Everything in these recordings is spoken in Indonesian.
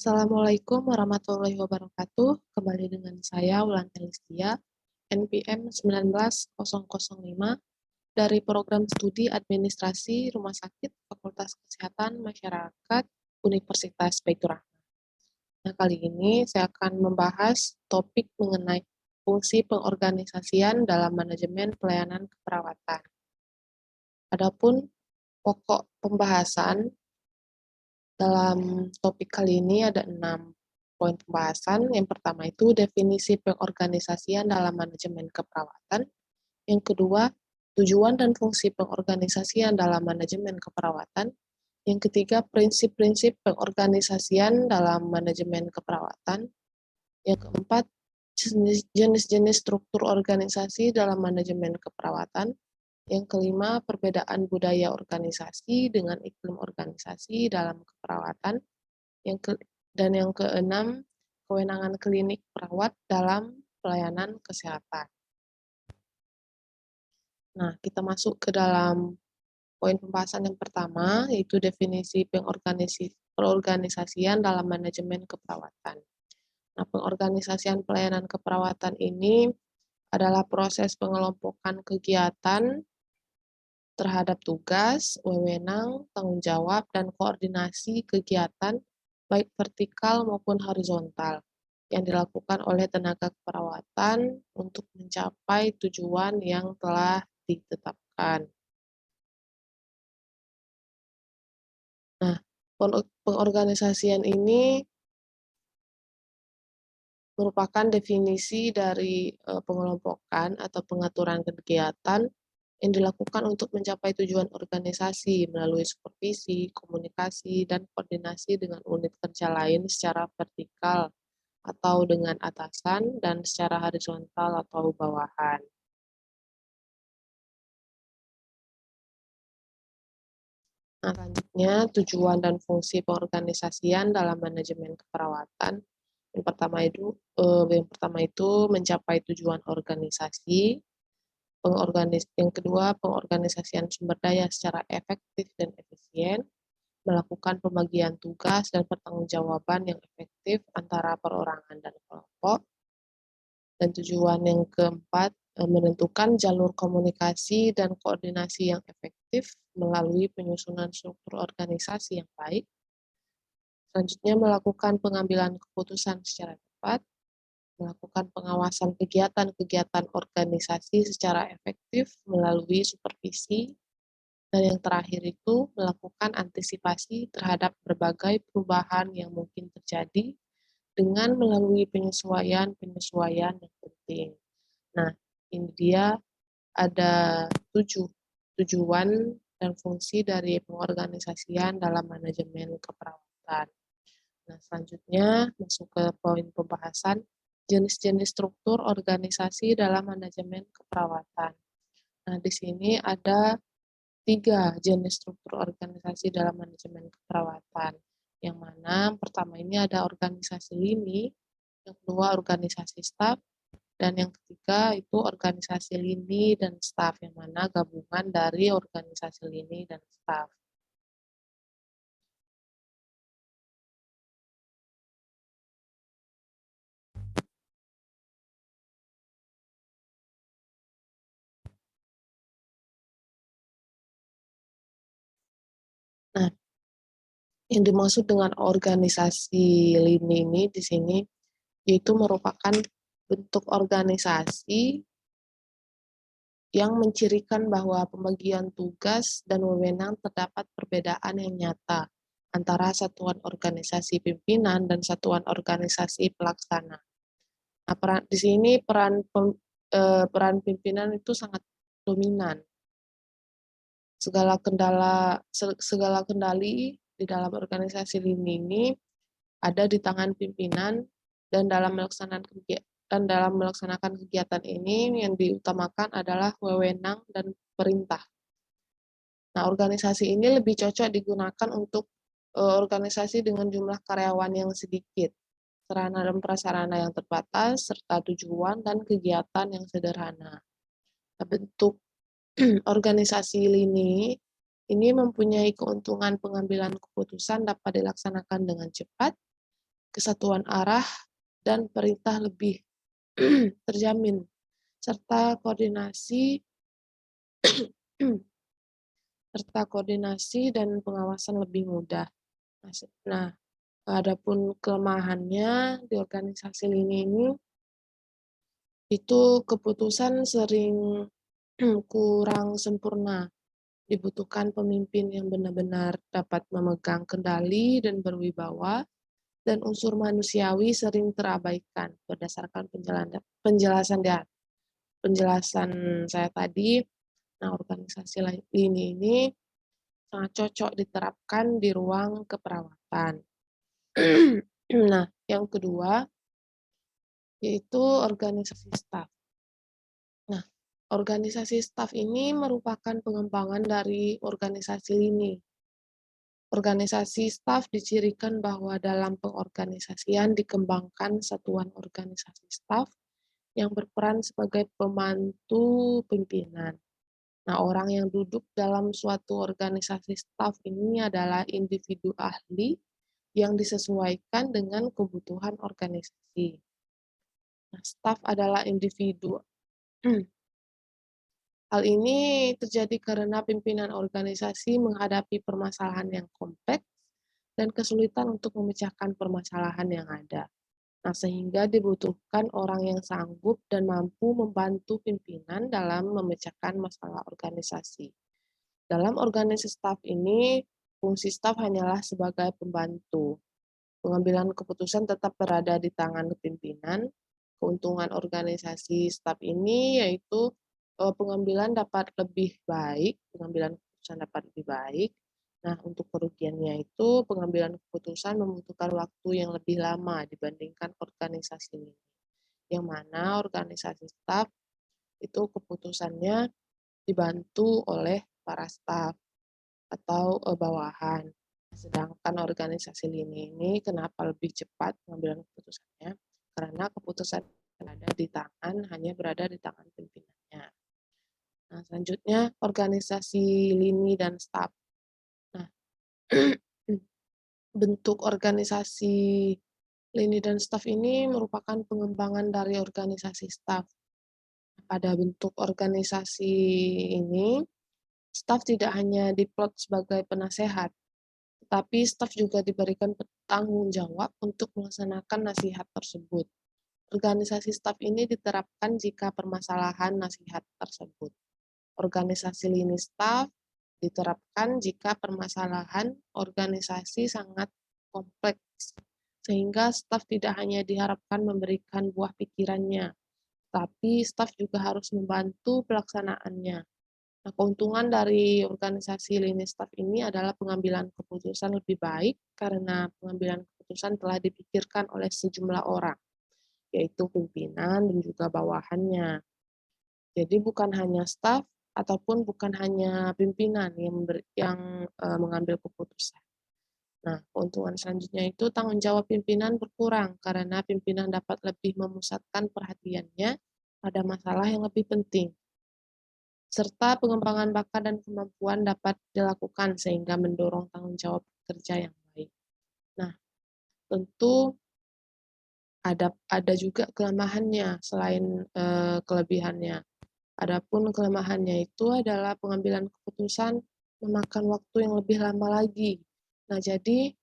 Assalamualaikum warahmatullahi wabarakatuh. Kembali dengan saya Wulan Elistia, NPM 19005 dari Program Studi Administrasi Rumah Sakit Fakultas Kesehatan Masyarakat Universitas Baitur Rahman. Nah, kali ini saya akan membahas topik mengenai fungsi pengorganisasian dalam manajemen pelayanan keperawatan. Adapun pokok pembahasan dalam topik kali ini ada 6 poin pembahasan. Yang pertama itu definisi pengorganisasian dalam manajemen keperawatan. Yang kedua, tujuan dan fungsi pengorganisasian dalam manajemen keperawatan. Yang ketiga, prinsip-prinsip pengorganisasian dalam manajemen keperawatan. Yang keempat, jenis-jenis struktur organisasi dalam manajemen keperawatan. Yang kelima, perbedaan budaya organisasi dengan iklim organisasi dalam keperawatan. Dan yang keenam, kewenangan klinik perawat dalam pelayanan kesehatan. Nah, kita masuk ke dalam poin pembahasan yang pertama, yaitu definisi pengorganisasian dalam manajemen keperawatan. Nah, pengorganisasian pelayanan keperawatan ini adalah proses pengelompokan kegiatan terhadap tugas, wewenang, tanggung jawab, dan koordinasi kegiatan baik vertikal maupun horizontal yang dilakukan oleh tenaga keperawatan untuk mencapai tujuan yang telah ditetapkan. Nah, pengorganisasian ini merupakan definisi dari pengelompokan atau pengaturan kegiatan yang dilakukan untuk mencapai tujuan organisasi melalui supervisi, komunikasi, dan koordinasi dengan unit kerja lain secara vertikal atau dengan atasan dan secara horizontal atau bawahan. Nah, selanjutnya tujuan dan fungsi pengorganisasian dalam manajemen keperawatan. Yang pertama itu mencapai tujuan organisasi. Yang kedua, pengorganisasian sumber daya secara efektif dan efisien, melakukan pembagian tugas dan pertanggungjawaban yang efektif antara perorangan dan kelompok. Dan tujuan yang keempat, menentukan jalur komunikasi dan koordinasi yang efektif melalui penyusunan struktur organisasi yang baik. Selanjutnya, melakukan pengambilan keputusan secara tepat, melakukan pengawasan kegiatan-kegiatan organisasi secara efektif melalui supervisi, dan yang terakhir itu melakukan antisipasi terhadap berbagai perubahan yang mungkin terjadi dengan melalui penyesuaian yang penting. Nah, ini dia ada 7 tujuan dan fungsi dari pengorganisasian dalam manajemen keperawatan. Nah, selanjutnya masuk ke poin pembahasan jenis-jenis struktur organisasi dalam manajemen keperawatan. Nah, di sini ada 3 jenis struktur organisasi dalam manajemen keperawatan. Yang mana pertama ini ada organisasi lini, yang kedua organisasi staf, dan yang ketiga itu organisasi lini dan staf, yang mana gabungan dari organisasi lini dan staf. Nah, yang dimaksud dengan organisasi lini ini di sini yaitu merupakan bentuk organisasi yang mencirikan bahwa pembagian tugas dan wewenang terdapat perbedaan yang nyata antara satuan organisasi pimpinan dan satuan organisasi pelaksana. Nah, di sini peran pimpinan itu sangat dominan. Segala kendali di dalam organisasi ini ada di tangan pimpinan, dan dalam melaksanakan kegiatan ini yang diutamakan adalah wewenang dan perintah. Nah, organisasi ini lebih cocok digunakan untuk organisasi dengan jumlah karyawan yang sedikit, sarana dan prasarana yang terbatas, serta tujuan dan kegiatan yang sederhana. Nah, bentuk organisasi lini ini mempunyai keuntungan pengambilan keputusan dapat dilaksanakan dengan cepat, kesatuan arah, dan perintah lebih terjamin, serta koordinasi dan pengawasan lebih mudah. Nah, adapun kelemahannya di organisasi lini ini, itu keputusan sering kurang sempurna. Dibutuhkan pemimpin yang benar-benar dapat memegang kendali dan berwibawa, dan unsur manusiawi sering terabaikan. Berdasarkan penjelasan saya tadi, nah organisasi lini ini sangat cocok diterapkan di ruang keperawatan. Nah, yang kedua yaitu organisasi staf. Nah, organisasi staf ini merupakan pengembangan dari organisasi lini. Organisasi staf dicirikan bahwa dalam pengorganisasian dikembangkan satuan organisasi staf yang berperan sebagai pembantu pimpinan. Nah, orang yang duduk dalam suatu organisasi staf ini adalah individu ahli yang disesuaikan dengan kebutuhan organisasi. Nah, staf adalah individu. Hal ini terjadi karena pimpinan organisasi menghadapi permasalahan yang kompleks dan kesulitan untuk memecahkan permasalahan yang ada. Nah, sehingga dibutuhkan orang yang sanggup dan mampu membantu pimpinan dalam memecahkan masalah organisasi. Dalam organisasi staf ini, fungsi staf hanyalah sebagai pembantu. Pengambilan keputusan tetap berada di tangan pimpinan. Keuntungan organisasi staf ini yaitu pengambilan keputusan dapat lebih baik. Nah, untuk kerugiannya itu pengambilan keputusan membutuhkan waktu yang lebih lama dibandingkan organisasi ini. Yang mana organisasi staf itu keputusannya dibantu oleh para staf atau bawahan. Sedangkan organisasi lini ini kenapa lebih cepat pengambilan keputusannya? Karena keputusan hanya berada di tangan pimpinannya. Nah, selanjutnya organisasi lini dan staf. Nah, bentuk organisasi lini dan staf ini merupakan pengembangan dari organisasi staf. Pada bentuk organisasi ini, staf tidak hanya diplot sebagai penasehat, tetapi staf juga diberikan tanggung jawab untuk melaksanakan nasihat tersebut. Organisasi staf ini diterapkan jika permasalahan nasihat tersebut. Organisasi lini staf diterapkan jika permasalahan organisasi sangat kompleks, sehingga staf tidak hanya diharapkan memberikan buah pikirannya, tapi staf juga harus membantu pelaksanaannya. Nah, keuntungan dari organisasi lini staf ini adalah pengambilan keputusan lebih baik karena pengambilan keputusan telah dipikirkan oleh sejumlah orang, yaitu pimpinan dan juga bawahannya. Jadi bukan hanya staf ataupun bukan hanya pimpinan yang mengambil keputusan. Nah, keuntungan selanjutnya itu tanggung jawab pimpinan berkurang karena pimpinan dapat lebih memusatkan perhatiannya pada masalah yang lebih penting, serta pengembangan bakat dan kemampuan dapat dilakukan sehingga mendorong tanggung jawab kerja yang baik. Nah, tentu ada juga kelemahannya selain kelebihannya. Adapun kelemahannya itu adalah pengambilan keputusan memakan waktu yang lebih lama lagi. Nah, jadi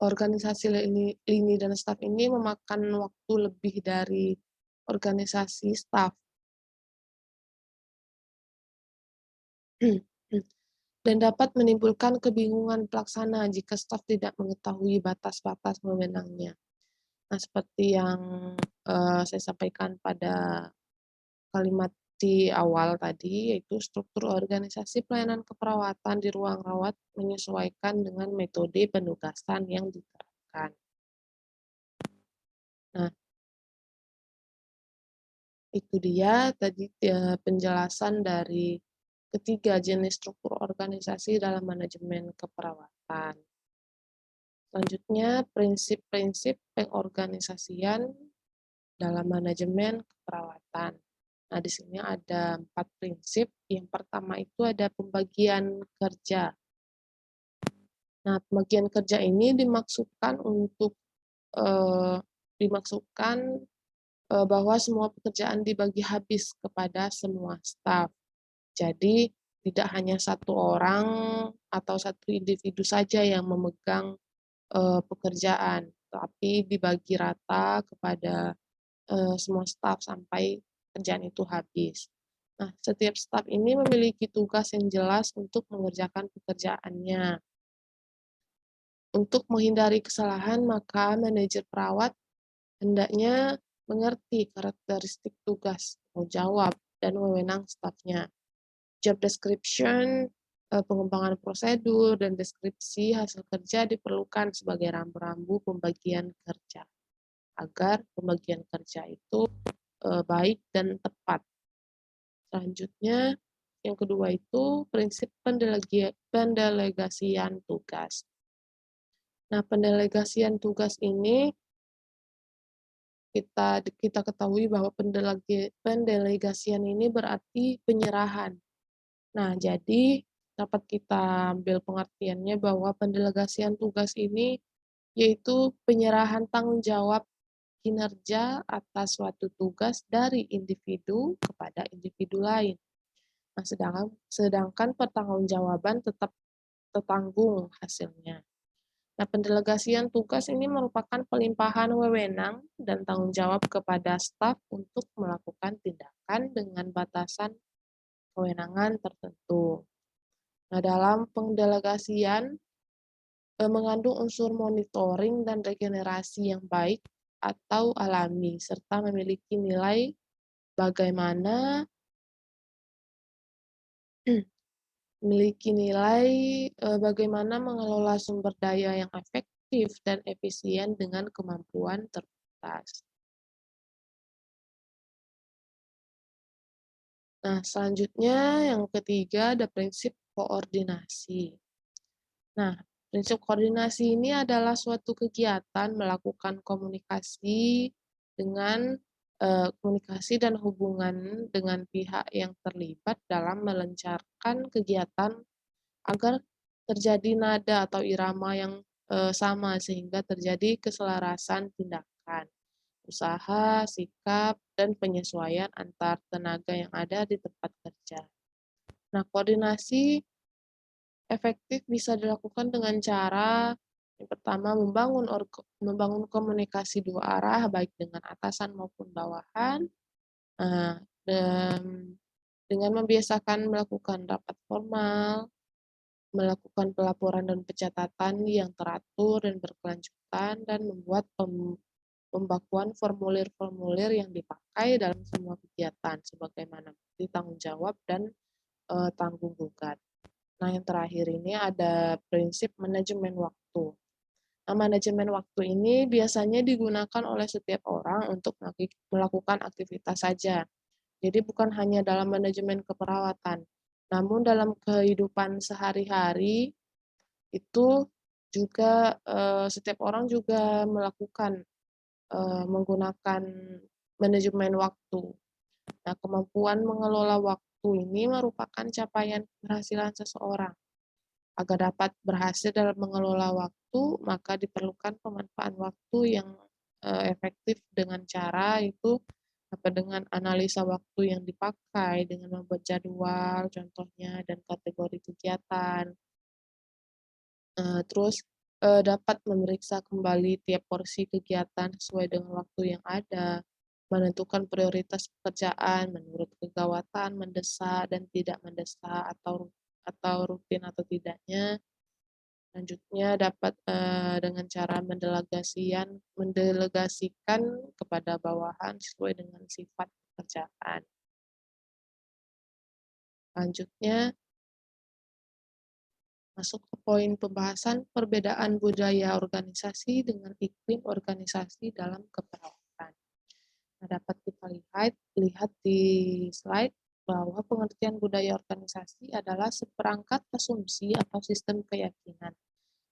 organisasi lini dan staf ini memakan waktu lebih dari organisasi staf. Dan dapat menimbulkan kebingungan pelaksana jika staf tidak mengetahui batas-batas wewenangnya. Nah, seperti yang saya sampaikan pada kalimat di awal tadi, yaitu struktur organisasi pelayanan keperawatan di ruang rawat menyesuaikan dengan metode penugasan yang diterapkan. Nah, itu dia tadi penjelasan dari ketiga jenis struktur organisasi dalam manajemen keperawatan. Selanjutnya, prinsip-prinsip pengorganisasian dalam manajemen keperawatan. Nah, di sini ada 4 prinsip. Yang pertama itu ada pembagian kerja. Nah, pembagian kerja ini dimaksudkan untuk dimaksudkan bahwa semua pekerjaan dibagi habis kepada semua staf. Jadi tidak hanya satu orang atau satu individu saja yang memegang pekerjaan, tapi dibagi rata kepada semua staf sampai kerjaan itu habis. Nah, setiap staf ini memiliki tugas yang jelas untuk mengerjakan pekerjaannya. Untuk menghindari kesalahan, maka manajer perawat hendaknya mengerti karakteristik tugas, tanggung jawab, dan wewenang stafnya. Job description, pengembangan prosedur, dan deskripsi hasil kerja diperlukan sebagai rambu-rambu pembagian kerja, agar pembagian kerja itu baik dan tepat. Selanjutnya, yang kedua itu prinsip pendelegasian tugas. Nah, pendelegasian tugas ini kita ketahui bahwa pendelegasian ini berarti penyerahan. Nah, jadi dapat kita ambil pengertiannya bahwa pendelegasian tugas ini yaitu penyerahan tanggung jawab kinerja atas suatu tugas dari individu kepada individu lain. Nah, sedangkan pertanggungjawaban tetap tertanggung hasilnya. Nah, pendelegasian tugas ini merupakan pelimpahan wewenang dan tanggung jawab kepada staf untuk melakukan tindakan dengan batasan kewenangan tertentu. Nah, dalam pendelegasian mengandung unsur monitoring dan regenerasi yang baik atau alami, serta memiliki nilai bagaimana bagaimana mengelola sumber daya yang efektif dan efisien dengan kemampuan terbatas. Nah, selanjutnya yang ketiga ada prinsip koordinasi. Nah, prinsip koordinasi ini adalah suatu kegiatan melakukan komunikasi dan hubungan dengan pihak yang terlibat dalam melancarkan kegiatan agar terjadi nada atau irama yang sama sehingga terjadi keselarasan tindakan, usaha, sikap, dan penyesuaian antar tenaga yang ada di tempat kerja. Nah, koordinasi efektif bisa dilakukan dengan cara yang pertama membangun komunikasi dua arah baik dengan atasan maupun bawahan. Nah, dan dengan membiasakan melakukan rapat formal, melakukan pelaporan dan pencatatan yang teratur dan berkelanjutan, dan membuat pembakuan formulir-formulir yang dipakai dalam semua kegiatan sebagaimana bukti tanggung jawab dan tanggung gugat. Nah, yang terakhir ini ada prinsip manajemen waktu. Nah, manajemen waktu ini biasanya digunakan oleh setiap orang untuk melakukan aktivitas saja. Jadi bukan hanya dalam manajemen keperawatan, namun dalam kehidupan sehari-hari itu juga setiap orang juga menggunakan manajemen waktu. Nah, kemampuan mengelola waktu ini merupakan capaian keberhasilan seseorang. Agar dapat berhasil dalam mengelola waktu, maka diperlukan pemanfaatan waktu yang efektif dengan cara itu dengan analisa waktu yang dipakai, dengan membuat jadwal contohnya dan kategori kegiatan. Terus dapat memeriksa kembali tiap porsi kegiatan sesuai dengan waktu yang ada, menentukan prioritas pekerjaan menurut kegawatan, mendesak dan tidak mendesak atau rutin atau tidaknya. Selanjutnya dapat dengan cara mendelegasikan kepada bawahan sesuai dengan sifat pekerjaan. Selanjutnya masuk ke poin pembahasan perbedaan budaya organisasi dengan iklim organisasi dalam keperawatan. Nah, dapat kita lihat di slide bahwa pengertian budaya organisasi adalah seperangkat asumsi atau sistem keyakinan,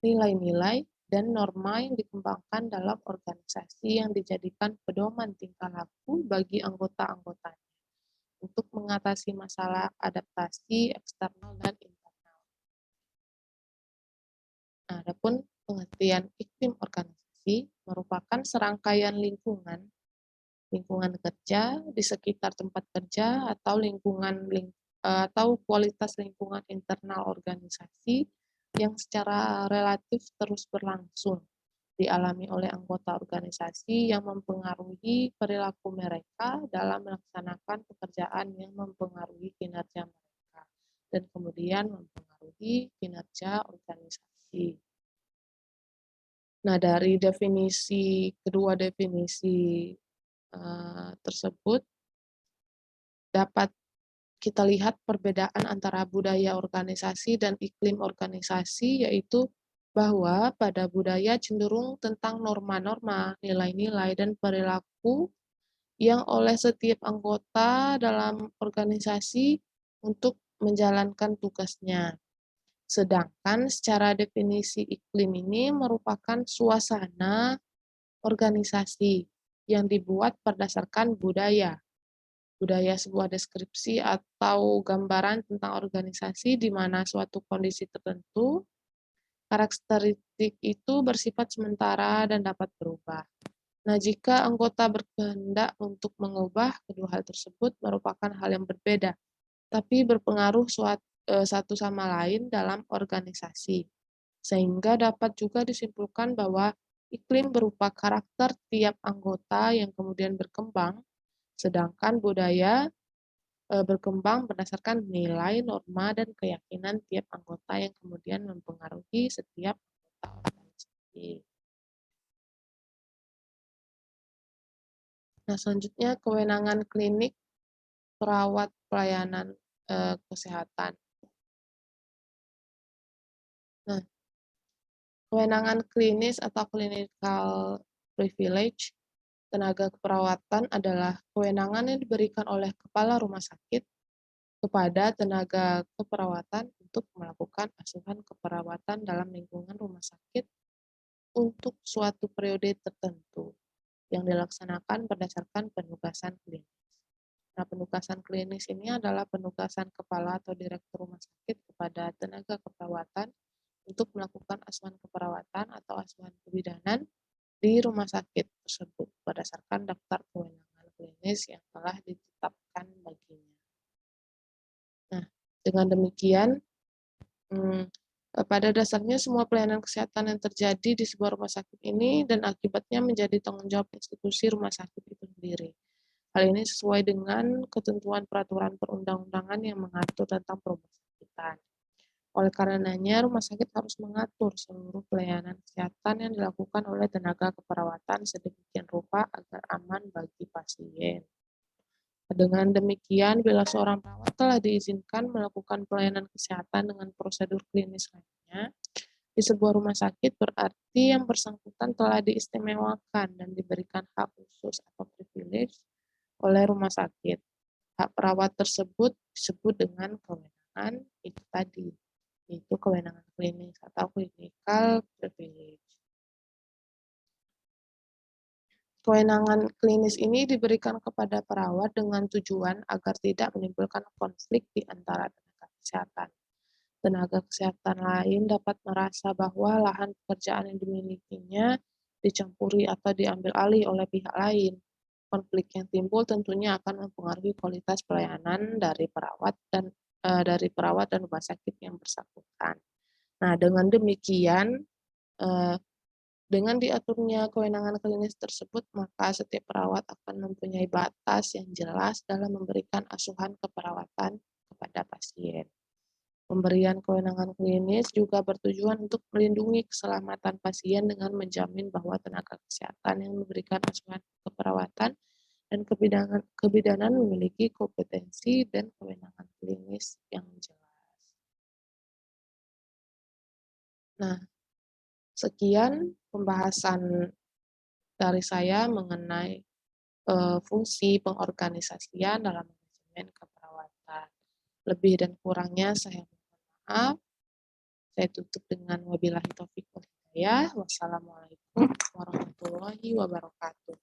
nilai-nilai, dan norma yang dikembangkan dalam organisasi yang dijadikan pedoman tingkah laku bagi anggota-anggotanya untuk mengatasi masalah adaptasi eksternal dan internal. Nah, adapun pengertian iklim organisasi merupakan serangkaian lingkungan kerja di sekitar tempat kerja atau atau kualitas lingkungan internal organisasi yang secara relatif terus berlangsung dialami oleh anggota organisasi yang mempengaruhi perilaku mereka dalam melaksanakan pekerjaan yang mempengaruhi kinerja mereka dan kemudian mempengaruhi kinerja organisasi. Nah, dari kedua definisi tersebut dapat kita lihat perbedaan antara budaya organisasi dan iklim organisasi, yaitu bahwa pada budaya cenderung tentang norma-norma, nilai-nilai, dan perilaku yang oleh setiap anggota dalam organisasi untuk menjalankan tugasnya. Sedangkan secara definisi iklim ini merupakan suasana organisasi yang dibuat berdasarkan budaya. Budaya sebuah deskripsi atau gambaran tentang organisasi di mana suatu kondisi tertentu, karakteristik itu bersifat sementara dan dapat berubah. Nah, jika anggota berkehendak untuk mengubah, kedua hal tersebut merupakan hal yang berbeda, tapi berpengaruh satu sama lain dalam organisasi. Sehingga dapat juga disimpulkan bahwa iklim berupa karakter tiap anggota yang kemudian berkembang, sedangkan budaya berkembang berdasarkan nilai, norma, dan keyakinan tiap anggota yang kemudian mempengaruhi setiap anggota organisasi. Nah, selanjutnya kewenangan klinik perawat pelayanan kesehatan. Nah, kewenangan klinis atau clinical privilege tenaga keperawatan adalah kewenangan yang diberikan oleh kepala rumah sakit kepada tenaga keperawatan untuk melakukan asuhan keperawatan dalam lingkungan rumah sakit untuk suatu periode tertentu yang dilaksanakan berdasarkan penugasan klinis. Nah, penugasan klinis ini adalah penugasan kepala atau direktur rumah sakit kepada tenaga keperawatan untuk melakukan asuhan keperawatan atau asuhan kebidanan di rumah sakit tersebut berdasarkan daftar kewenangan klinis yang telah ditetapkan baginya. Nah, dengan demikian, pada dasarnya semua pelayanan kesehatan yang terjadi di sebuah rumah sakit ini dan akibatnya menjadi tanggung jawab institusi rumah sakit itu sendiri. Hal ini sesuai dengan ketentuan peraturan perundang-undangan yang mengatur tentang perumahan. Oleh karenanya, rumah sakit harus mengatur seluruh pelayanan kesehatan yang dilakukan oleh tenaga keperawatan sedemikian rupa agar aman bagi pasien. Dengan demikian, bila seorang perawat telah diizinkan melakukan pelayanan kesehatan dengan prosedur klinis lainnya di sebuah rumah sakit, berarti yang bersangkutan telah diistimewakan dan diberikan hak khusus atau privilege oleh rumah sakit. Hak perawat tersebut disebut dengan kewenangan itu tadi, yaitu kewenangan klinis atau clinical privilege. Kewenangan klinis ini diberikan kepada perawat dengan tujuan agar tidak menimbulkan konflik di antara tenaga kesehatan. Tenaga kesehatan lain dapat merasa bahwa lahan pekerjaan yang dimilikinya dicampuri atau diambil alih oleh pihak lain. Konflik yang timbul tentunya akan mempengaruhi kualitas pelayanan dari perawat dan rumah sakit yang bersangkutan. Nah, dengan demikian, dengan diaturnya kewenangan klinis tersebut, maka setiap perawat akan mempunyai batas yang jelas dalam memberikan asuhan keperawatan kepada pasien. Pemberian kewenangan klinis juga bertujuan untuk melindungi keselamatan pasien dengan menjamin bahwa tenaga kesehatan yang memberikan asuhan keperawatan dan kebidanan memiliki kompetensi dan kewenangan klinis yang jelas. Nah, sekian pembahasan dari saya mengenai fungsi pengorganisasian dalam manajemen keperawatan. Lebih dan kurangnya saya mohon maaf. Saya tutup dengan wabillahi taufiq wal hidayah. Wassalamualaikum warahmatullahi wabarakatuh.